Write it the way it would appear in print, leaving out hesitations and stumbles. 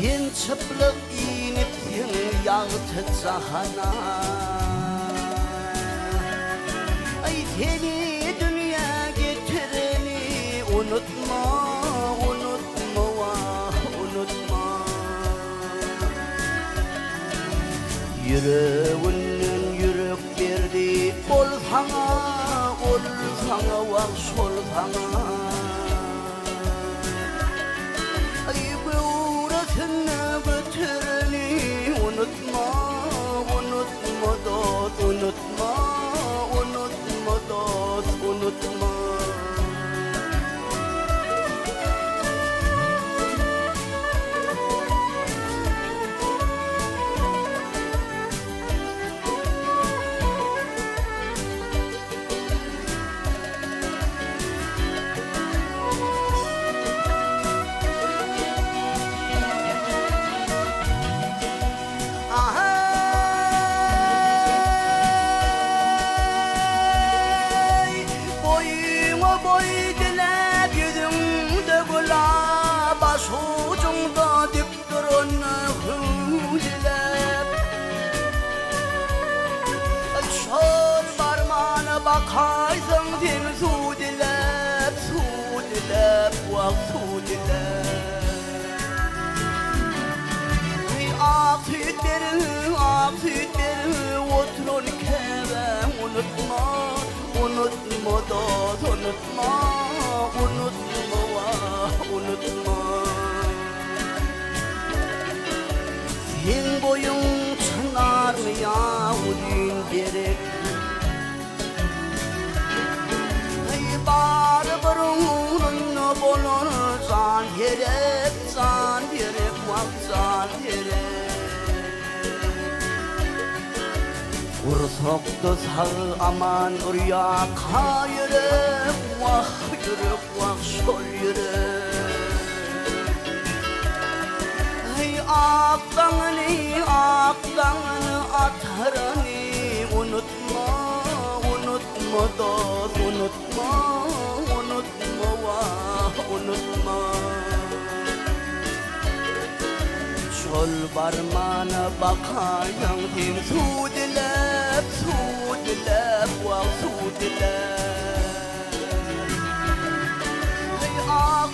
Sen çıplak inip sen yağıtı cahana Ay seni dünya getireni unutma, unutma, vah unutma Yüreğinin yürek verdi ol sana vah sol sana Ay buğrasını bitireni unutma, unutma dost, unutma, unutma dost, unutma Bakarsın sen su dilep, vah su dilep Ak sütlerini oturun keve unutma, unutma dost, unutma, unutma vah unutma Sen boyun çınar mı ya udin gerek Barbarın bolur can gerek, vak gerek Ursakta sağ aman urya yürek, vah sol yürek Aktanını atarını unutma, unutma dost, unutma, unutma vah unutma Çol barmana bakayan sen su dilep, vah su dilep Ak